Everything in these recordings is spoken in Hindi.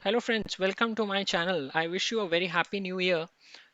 Hello friends, welcome to my channel. I wish you a very happy new year.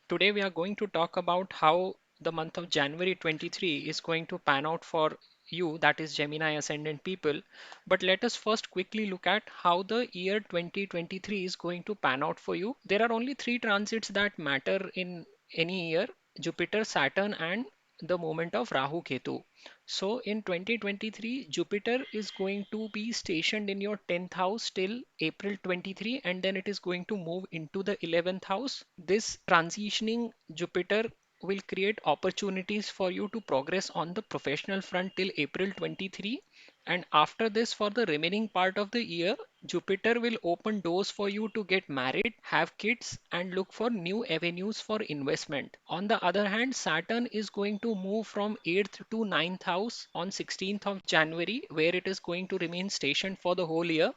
Today we are going to talk about how the month of January 23 is going to pan out for you, that is Gemini ascendant people. But let us first quickly look at how the year 2023 is going to pan out for you. There are only three transits that matter in any year: Jupiter, Saturn, and the movement of Rahu Ketu. So in 2023, Jupiter is going to be stationed in your 10th house till April 23, and then it is going to move into the 11th house. This transitioning Jupiter will create opportunities for you to progress on the professional front till April 23. And after this, for the remaining part of the year, Jupiter will open doors for you to get married, have kids, and look for new avenues for investment. On the other hand, Saturn is going to move from 8th to 9th house on 16th of January, where it is going to remain stationed for the whole year.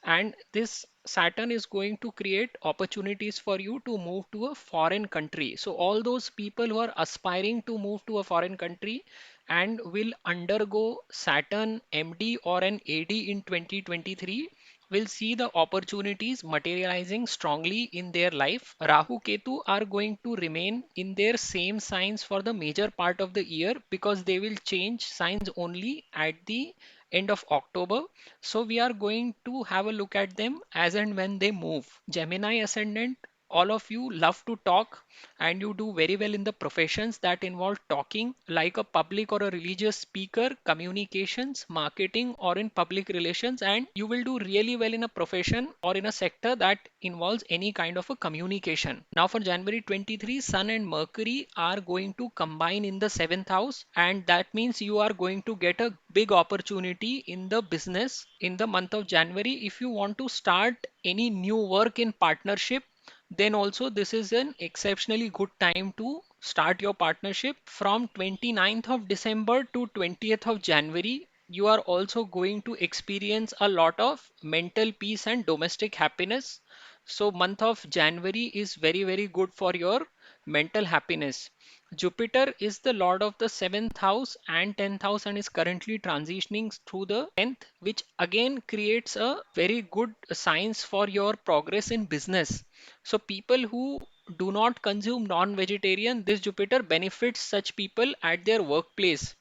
And this Saturn is going to create opportunities for you to move to a foreign country. So all those people who are aspiring to move to a foreign country and will undergo Saturn MD or an AD in 2023 will see the opportunities materializing strongly in their life. Rahu Ketu are going to remain in their same signs for the major part of the year because they will change signs only at the end of October. So we are going to have a look at them as and when they move. Gemini ascendant, all of you love to talk and you do very well in the professions that involve talking, like a public or a religious speaker, communications, marketing, or in public relations, and you will do really well in a profession or in a sector that involves any kind of a communication. Now for January 23, Sun and Mercury are going to combine in the 7th house, and that means you are going to get a big opportunity in the business in the month of January. If you want to start any new work in partnership, then also this is an exceptionally good time to start your partnership. From 29th of December to 20th of January, you are also going to experience a lot of mental peace and domestic happiness. So month of January is very good for your mental happiness. Jupiter is the lord of the 7th house and 10th house and is currently transitioning through the 10th, which again creates a very good signs for your progress in business. So people who do not consume non-vegetarian, this Jupiter benefits such people at their workplace.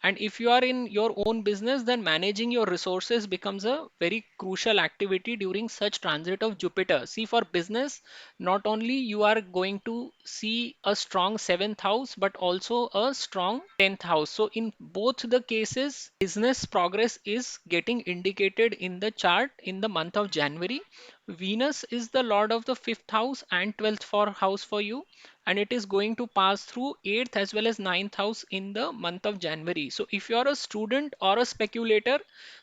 And if you are in your own business, then managing your resources becomes a very crucial activity during such transit of Jupiter. See, for business, not only you are going to see a strong 7th house, but also a strong 10th house. So in both the cases, business progress is getting indicated in the chart in the month of January. Venus is the lord of the 5th house and 12th for house for you, and it is going to pass through 8th as well as 9th house in the month of January. So if you are a student or a speculator,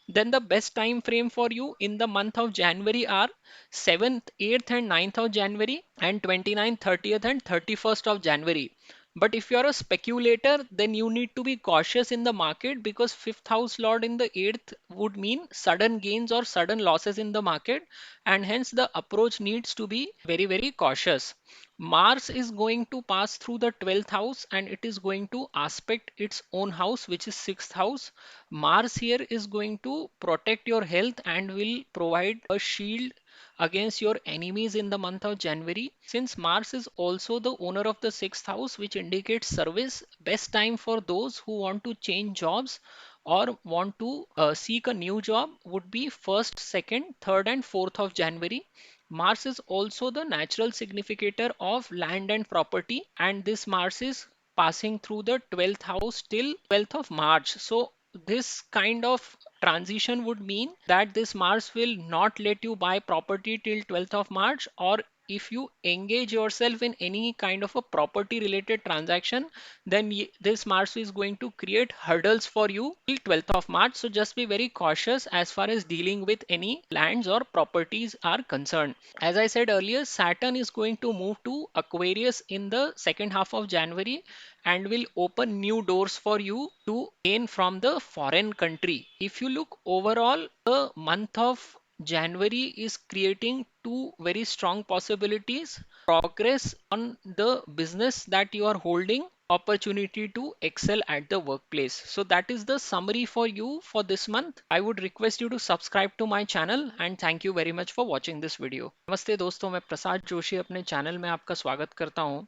then the best time frame for you in the month of January are 7th, 8th and 9th of January and 29th, 30th and 31st of January. But if you're a speculator, then you need to be cautious in the market because 5th house lord in the 8th would mean sudden gains or sudden losses in the market, and hence the approach needs to be very cautious. Mars is going to pass through the 12th house and it is going to aspect its own house, which is 6th house. Mars here is going to protect your health and will provide a shield against your enemies in the month of January. Since Mars is also the owner of the 6th house, which indicates service, best time for those who want to change jobs or want to seek a new job would be 1st, 2nd, 3rd, and 4th of January. Mars is also the natural significator of land and property, and this Mars is passing through the 12th house till 12th of March. So this kind of transition would mean that this Mars will not let you buy property till 12th of March, or if you engage yourself in any kind of a property related transaction, then this Mars is going to create hurdles for you till 12th of March. So just be very cautious as far as dealing with any lands or properties are concerned. As I said earlier, Saturn is going to move to Aquarius in the second half of January and will open new doors for you to gain from the foreign country. If you look overall, the month of January is creating two very strong possibilities: progress on the business that you are holding opportunity to excel at the workplace. So that is the summary for you for this month. I would request you to subscribe to my channel and thank you very much for watching this video. नमस्ते दोस्तों, मैं प्रसाद जोशी अपने चैनल में आपका स्वागत करता हूं।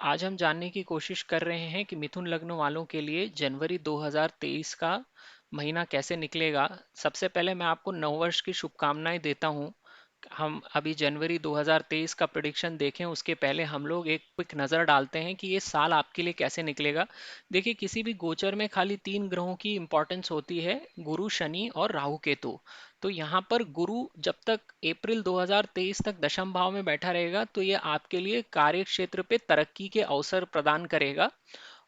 आज हम जानने की कोशिश कर रहे हैं कि मिथुन लग्न वालों के लिए जनवरी 2023 का महीना कैसे निकलेगा। सबसे पहले मैं आपको नववर्ष की शुभकामनाएं देता हूं। हम अभी जनवरी 2023 का प्रेडिक्शन देखें उसके पहले हम लोग एक क्विक नज़र डालते हैं कि ये साल आपके लिए कैसे निकलेगा। देखिए, किसी भी गोचर में खाली तीन ग्रहों की इंपॉर्टेंस होती है, गुरु, शनि और राहु केतु। तो यहाँ पर गुरु जब तक अप्रैल 2023 तक दशम भाव में बैठा रहेगा तो ये आपके लिए कार्य क्षेत्र पे तरक्की के अवसर प्रदान करेगा।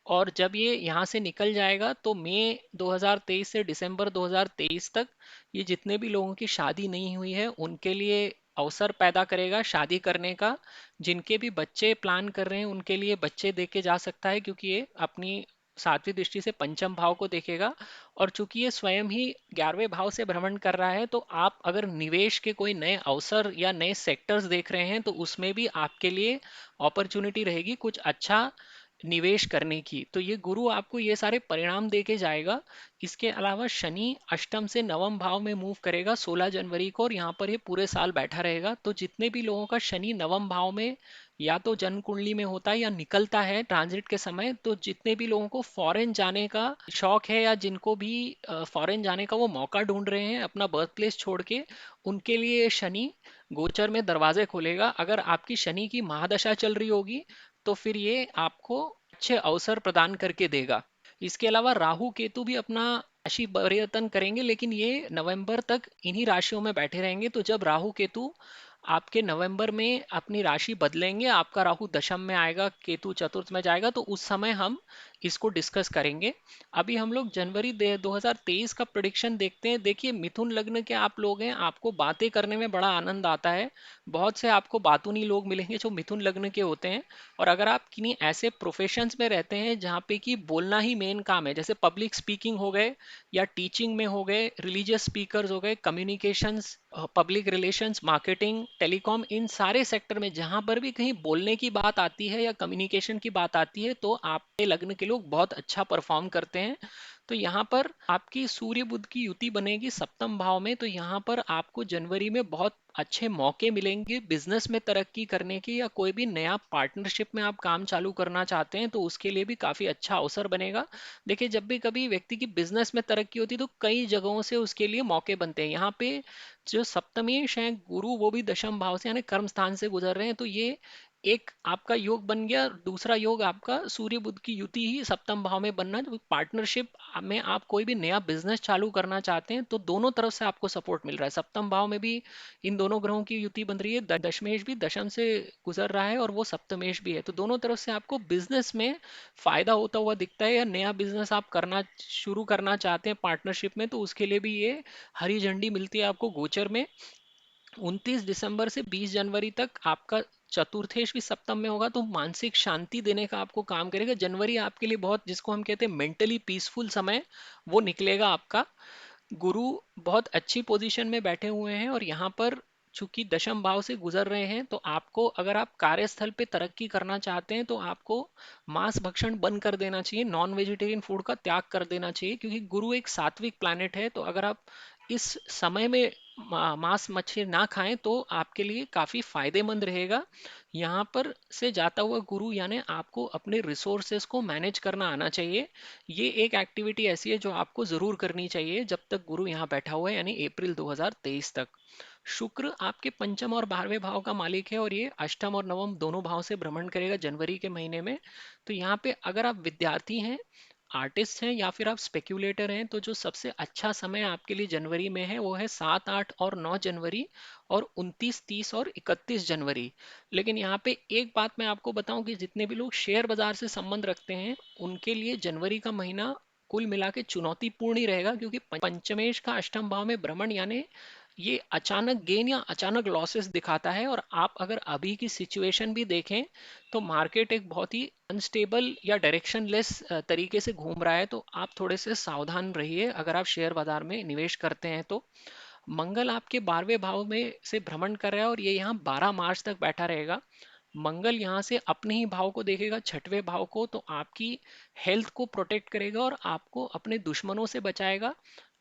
और जब ये यहाँ से निकल जाएगा तो मई 2023 से दिसंबर 2023 तक ये जितने भी लोगों की शादी नहीं हुई है उनके लिए अवसर पैदा करेगा शादी करने का। जिनके भी बच्चे प्लान कर रहे हैं उनके लिए बच्चे देके जा सकता है, क्योंकि ये अपनी सातवीं दृष्टि से पंचम भाव को देखेगा। और चूंकि ये स्वयं ही 11वें भाव से भ्रमण कर रहा है तो आप अगर निवेश के कोई नए अवसर या नए सेक्टर्स देख रहे हैं तो उसमें भी आपके लिए अपॉर्चुनिटी रहेगी कुछ अच्छा निवेश करने की। तो ये गुरु आपको ये सारे परिणाम दे के जाएगा। इसके अलावा शनि अष्टम से नवम भाव में मूव करेगा 16 जनवरी को और यहाँ पर ये पूरे साल बैठा रहेगा। तो जितने भी लोगों का शनि नवम भाव में या तो जन्म कुंडली में होता है या निकलता है ट्रांजिट के समय, तो जितने भी लोगों को फॉरेन जाने का शौक है या जिनको भी फॉरेन जाने का वो मौका ढूंढ रहे हैं अपना बर्थ प्लेस छोड़ के, उनके लिए शनि गोचर में दरवाजे खोलेगा। अगर आपकी शनि की महादशा चल रही होगी तो फिर ये आपको अच्छे अवसर प्रदान करके देगा। इसके अलावा राहु केतु भी अपना राशि परिवर्तन करेंगे, लेकिन ये नवंबर तक इन्हीं राशियों में बैठे रहेंगे। तो जब राहु केतु आपके नवंबर में अपनी राशि बदलेंगे, आपका राहु दशम में आएगा, केतु चतुर्थ में जाएगा, तो उस समय हम इसको डिस्कस करेंगे। अभी हम लोग जनवरी 2023 का प्रेडिक्शन देखते हैं। देखिए, मिथुन लग्न के आप लोग हैं, आपको बातें करने में बड़ा आनंद आता है। बहुत से आपको बातूनी लोग मिलेंगे जो मिथुन लग्न के होते हैं। और अगर आप किन्हीं ऐसे प्रोफेशंस में रहते हैं जहाँ पे कि बोलना ही मेन काम है, जैसे पब्लिक स्पीकिंग हो गए या टीचिंग में हो गए, रिलीजियस स्पीकर्स हो गए, communications, public relations, marketing, telecom, इन सारे सेक्टर में जहां पर भी कहीं बोलने की बात आती है या कम्युनिकेशन की बात आती है तो आपके लग्न के लोग बहुत अच्छा परफॉर्म करते हैं। तो यहाँ पर आपकी सूर्य बुध की युति बनेगी सप्तम भाव में, तो यहाँ पर आपको जनवरी में बहुत अच्छे मौके मिलेंगे बिजनेस में तरक्की करने की, या कोई भी नया पार्टनरशिप में आप काम चालू करना चाहते हैं तो उसके लिए भी काफी अच्छा अवसर बनेगा। देखिए, जब भी कभी व्यक्ति की बिजनेस में तरक्की होती है तो कई जगहों से उसके लिए मौके बनते हैं। यहाँ पे जो सप्तमेश है गुरु, वो भी दशम भाव से यानी कर्म स्थान से गुजर रहे हैं, तो ये एक आपका योग बन गया। दूसरा योग आपका सूर्य बुध की युति ही सप्तम भाव में बनना, जो पार्टनरशिप में आप कोई भी नया बिजनेस चालू करना चाहते हैं तो दोनों तरफ से आपको सपोर्ट मिल रहा है। सप्तम भाव में भी इन दोनों ग्रहों की युति बन रही है, दशमेश भी दशम से गुजर रहा है और वो सप्तमेश भी है, तो दोनों तरफ से आपको बिजनेस में फायदा होता हुआ दिखता है। या नया बिजनेस आप करना शुरू करना चाहते हैं पार्टनरशिप में तो उसके लिए भी ये हरी झंडी मिलती है आपको गोचर में। 29 दिसंबर से 20 जनवरी तक आपका चतुर्थेश भी सप्तम में होगा, तो मानसिक शांति देने का आपको काम करेगा। जनवरी आपके लिए बहुत, जिसको हम कहते हैं मेंटली पीसफुल समय, वो निकलेगा आपका। गुरु बहुत अच्छी पोजीशन में बैठे हुए हैं और यहाँ पर चूंकि दशम भाव से गुजर रहे हैं तो आपको, अगर आप कार्यस्थल पे तरक्की करना चाहते हैं तो आपको मांस भक्षण बंद कर देना चाहिए, नॉन वेजिटेरियन फूड का त्याग कर देना चाहिए, क्योंकि गुरु एक सात्विक प्लैनेट है। तो अगर आप इस समय में मांस मच्छी ना खाएं तो आपके लिए काफी फायदेमंद रहेगा। यहाँ पर से जाता हुआ गुरु यानी आपको अपने रिसोर्सेस को मैनेज करना आना चाहिए। ये एक एक्टिविटी ऐसी है जो आपको जरूर करनी चाहिए जब तक गुरु यहाँ बैठा हुआ है, यानी अप्रैल 2023 तक। शुक्र आपके पंचम और 12वें भाव का मालिक है और ये अष्टम और नवम दोनों भाव से भ्रमण करेगा जनवरी के महीने में। तो यहाँ पे अगर आप विद्यार्थी हैं, आर्टिस्ट हैं या फिर आप स्पेक्यूलेटर हैं तो जो सबसे अच्छा समय आपके लिए जनवरी में है वो है 7, 8 और 9 जनवरी और 29, 30 और 31 जनवरी। लेकिन यहाँ पे एक बात मैं आपको बताऊं कि जितने भी लोग शेयर बाजार से संबंध रखते हैं उनके लिए जनवरी का महीना कुल मिला के चुनौतीपूर्ण ही रहेगा, क्योंकि पंचमेश का अष्टम भाव में भ्रमण यानी ये अचानक गेन या अचानक लॉसेस दिखाता है। और आप अगर अभी की सिचुएशन भी देखें तो मार्केट एक बहुत ही अनस्टेबल या डायरेक्शनलेस तरीके से घूम रहा है, तो आप थोड़े से सावधान रहिए अगर आप शेयर बाजार में निवेश करते हैं तो। मंगल आपके 12वें भाव में से भ्रमण कर रहा है और ये यहाँ 12 मार्च तक बैठा रहेगा। मंगल यहाँ से अपने ही भाव को देखेगा, छठवें भाव को, तो आपकी हेल्थ को प्रोटेक्ट करेगा और आपको अपने दुश्मनों से बचाएगा।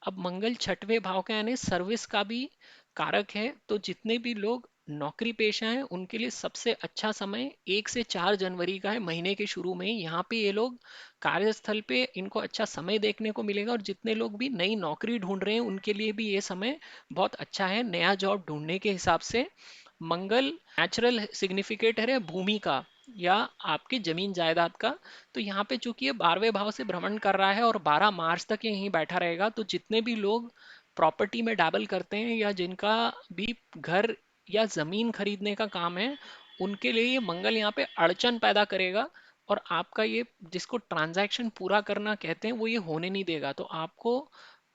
अब मंगल छठवें भाव का यानी सर्विस का भी कारक है, तो जितने भी लोग नौकरी पेशा हैं उनके लिए सबसे अच्छा समय 1 से 4 जनवरी का है, महीने के शुरू में ही। यहाँ पे ये लोग कार्यस्थल पे इनको अच्छा समय देखने को मिलेगा, और जितने लोग भी नई नौकरी ढूंढ रहे हैं उनके लिए भी ये समय बहुत अच्छा है नया जॉब ढूंढने के हिसाब से। मंगल नेचुरल सिग्निफिकेटर है भूमि का या आपकी जमीन जायदाद का। तो यहाँ पे चूंकि ये 12वें भाव से भ्रमण कर रहा है और 12 मार्च तक ये यहीं बैठा रहेगा, तो जितने भी लोग प्रॉपर्टी में डैबल करते हैं या जिनका भी घर या जमीन खरीदने का काम है, उनके लिए ये मंगल यहाँ पे अड़चन पैदा करेगा। और आपका ये जिसको ट्रांजैक्शन पूरा करना कहते हैं वो ये होने नहीं देगा। तो आपको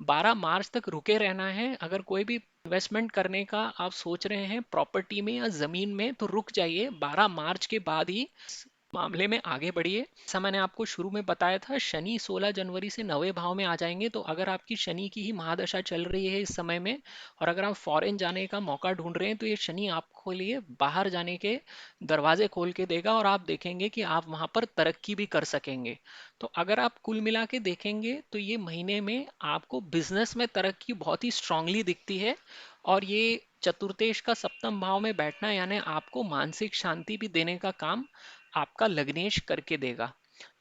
12 मार्च तक रुके रहना है। अगर कोई भी इन्वेस्टमेंट करने का आप सोच रहे हैं प्रॉपर्टी में या जमीन में, तो रुक जाइए, 12 मार्च के बाद ही इस मामले में आगे बढ़िए। जैसा मैंने आपको शुरू में बताया था, शनि 16 जनवरी से 9वें भाव में आ जाएंगे। तो अगर आपकी शनि की ही महादशा चल रही है इस समय में, और अगर आप फॉरेन जाने का मौका ढूंढ रहे हैं, तो ये शनि आपको लिए बाहर जाने के दरवाजे खोल के देगा, और आप देखेंगे कि आप वहां पर तरक्की भी कर सकेंगे। तो अगर आप कुल मिला के देखेंगे तो ये महीने में आपको बिजनेस में तरक्की बहुत ही स्ट्रांगली दिखती है। और ये चतुर्थेश का सप्तम भाव में बैठना यानी आपको मानसिक शांति भी देने का काम आपका लग्नेश करके देगा।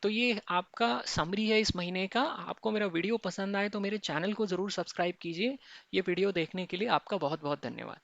तो ये आपका समरी है इस महीने का। आपको मेरा वीडियो पसंद आए तो मेरे चैनल को ज़रूर सब्सक्राइब कीजिए। ये वीडियो देखने के लिए आपका बहुत बहुत धन्यवाद।